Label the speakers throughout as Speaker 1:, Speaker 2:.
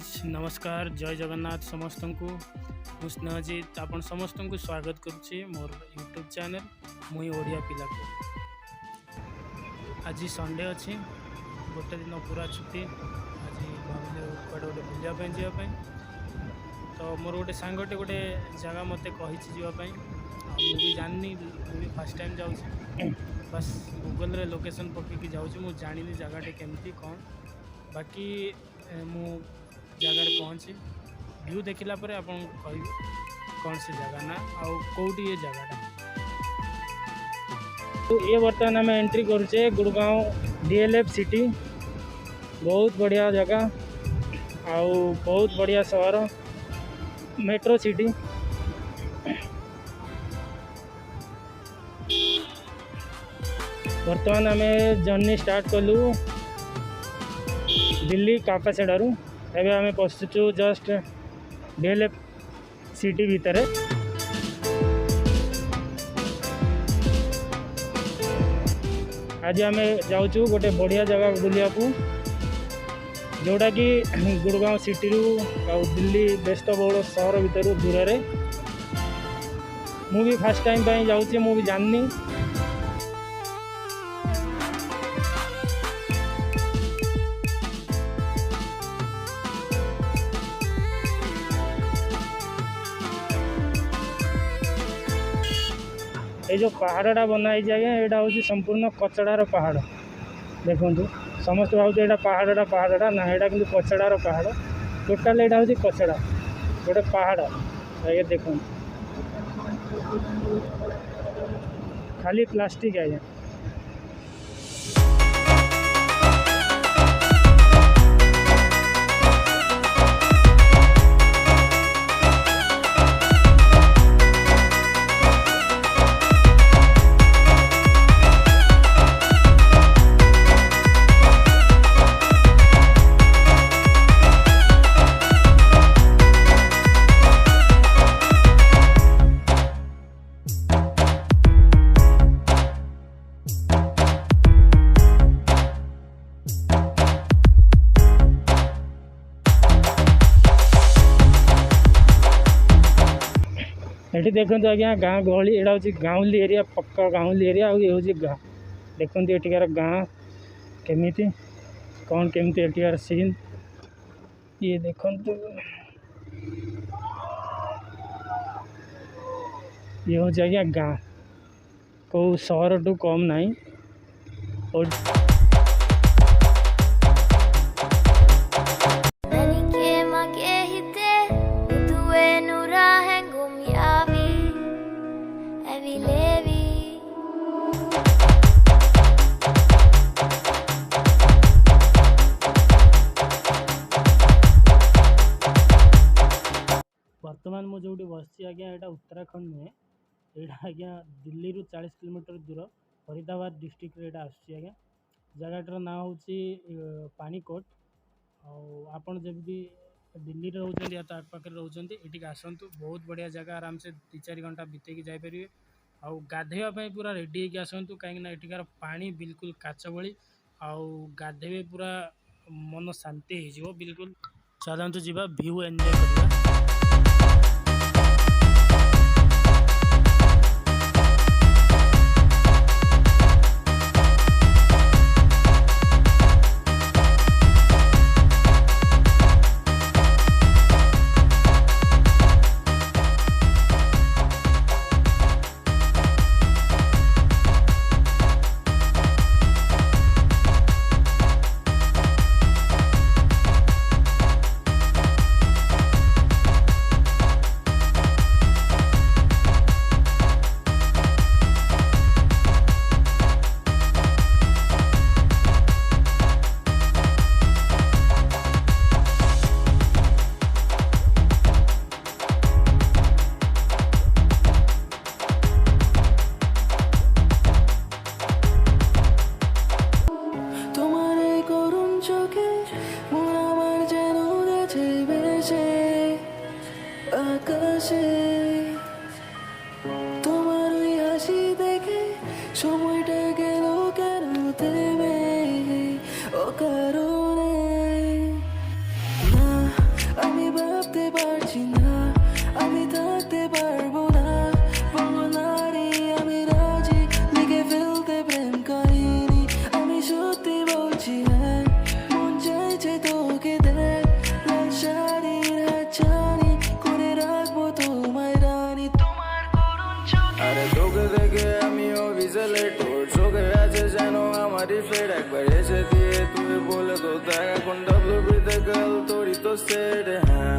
Speaker 1: Guys नमस्कार जय जगन्नाथ समस्त को मु स्नेहजीत आपण समस्त को स्वागत करुच्ची मोर यूट्यूब चैनल मुई ओडिया पिला को। आज संडे अच्छी गोटे दिन पूरा छुट्टी आज भाविले कड़े गोटे बुलापी जावाई तो मोर गोटे सांगटे गोटे जगह मत कही जावाई भी जानी भी फास्ट टाइम जाऊँ बस गूगल रे लोकेशन पकईकि जाऊँ मु जानी जगह केमती कौन बाकी मु जगार पहुँची व्यू देखला पर आप कह कौन सी जगह ना आउ कौटी ये जगह तो ये बर्तमान आम एंट्री करुचे गुड़गांव डीएलएफ सिटी। बहुत बढ़िया जगह आउ बहुत बढ़िया शहर मेट्रो सिटी। बर्तमान आम जर्नी स्टार्ट कलु दिल्ली कापासेडारू एवं आम पशुचु जस्ट डीएलएफ सिटी भितर। आज आम जाऊँ गोटे बढ़िया जगह बुलिया जोटा कि गुड़गांव सिटी दिल्ली व्यस्तबहुल सहर भितर दूर रे मुझे फास्ट टाइम जाऊँ मुझे जाननी ये जो पहाड़ा बनाई आज्ञा यहाँ हूँ संपूर्ण कचड़ार पहाड़। देखु समस्त भाव यहाँ पहाड़ा ना यहाँ कि कचड़ार पहाड़ टोटाल यहाँ हूँ कचड़ा गोटे पहाड़। ये देख खाली प्लास्टिक आज्ञा। ये देखो आज्ञा गाँ गहली यहाँ हूँ गाँवली एरिया पक्का गाँवली एरिया और ये हूँ गाँ। देखो एटिकार गाँ केमी कौन केमती एटिकार सीन ये देखो ये हूँ आज्ञा गाँ कौ सहर टू कम नहीं। और वर्तमान मु जो बस आज्ञा यहाँ उत्तराखंड नुहे यहाँ आज्ञा दिल्ली रु 40 किलोमीटर दूर फरीदाबाद डिस्ट्रिक्ट रे आज्ञा जगटार ना हूँ पानीकोट। आपड़ जब भी दिल्ली रे रोचंती या तो आखपाखे रोचंती ये आसतु बहुत बढ़िया जगह आराम से 2-4 घंटा बीतेकी जापर आउ गाधेवाई पूरा रेडी होगी आसतु कहीं एटिकार पानी बिल्कुल काच भली आउ गाधेबे पूरा मन शांति हो बिल्कुल। चलतु जीवा व्यू एंजॉय करवा। আকাশে তোমার ওই হাসি দেখে সময়টা গেল কেন থেমে ও কারণে না
Speaker 2: তোমারই ফের একবার এসে দিয়ে তুমি বলে তো দেখ এখন WB-তে গেল তোরই তো সেট। হ্যাঁ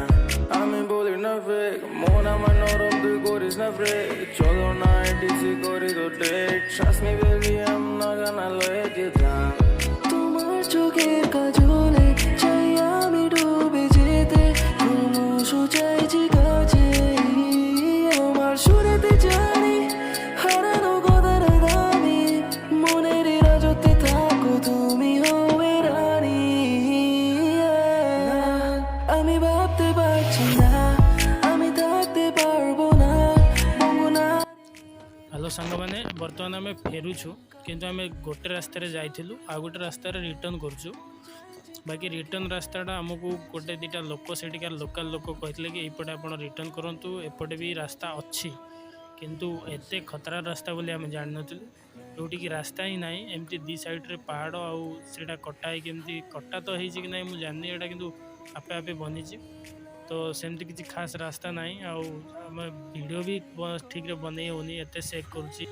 Speaker 2: আমি বলি না ফেক, মন আমার নরম তুই করিস না ব্রেক, চলো না ডিসি করি তো date, trust me baby I am not gonna let you down। তোমার চোখের কাজলে চাই আমি ডুবে যেতে, ক্রমশ চাইছি কাছে আমার সুরেতে জানি হারানো কথার দামি, মনের রাজত্বে থাকো তুমি হবে রানী। আমি ভাবতে পারছি না আমি থাকতে পারবো না বঙ্গনা।
Speaker 1: হ্যালো ସାଙ୍ଗମାନେ, ବର୍ତ୍ତମାନ ଆମେ ଫେରୁଛୁ କିନ୍ତୁ ଆମେ ଗୋଟେ ରାସ୍ତାରେ ଯାଇଥିଲୁ ଆଉ ଗୋଟେ ରାସ୍ତାରେ ରିଟର୍ନ କରୁଛୁ। ବାକି ରିଟର୍ନ ରାସ୍ତାଟା ଆମକୁ ଗୋଟେ ଦୁଇଟା ଲୋକ ସେଠିକାର ଲୋକାଲ ଲୋକ କହିଥିଲେ କି ଏଇପଟେ ଆପଣ ରିଟର୍ନ କରନ୍ତୁ, ଏପଟେ ବି ରାସ୍ତା ଅଛି, କିନ୍ତୁ ଏତେ ଖତରା ରାସ୍ତା ବୋଲି ଆମେ ଜାଣିନଥିଲୁ। ଯେଉଁଠିକି ରାସ୍ତା ହିଁ ନାହିଁ, ଏମିତି ଦୁଇ ସାଇଡ଼୍ରେ ପାହାଡ଼ ଆଉ ସେଇଟା କଟା ହେଇକି ଏମିତି କଟା ତ ହେଇଛି କି ନାହିଁ ମୁଁ ଜାଣିନି, ଏଇଟା କିନ୍ତୁ ଆପେ ଆପେ ବନିଛି। ତ ସେମିତି କିଛି ଖାସ୍ ରାସ୍ତା ନାହିଁ, ଆଉ ଆମେ ଭିଡ଼ିଓ ବି ଠିକ୍ରେ ବନେଇ ହେଉନି, ଏତେ ସେକ୍ କରୁଛି।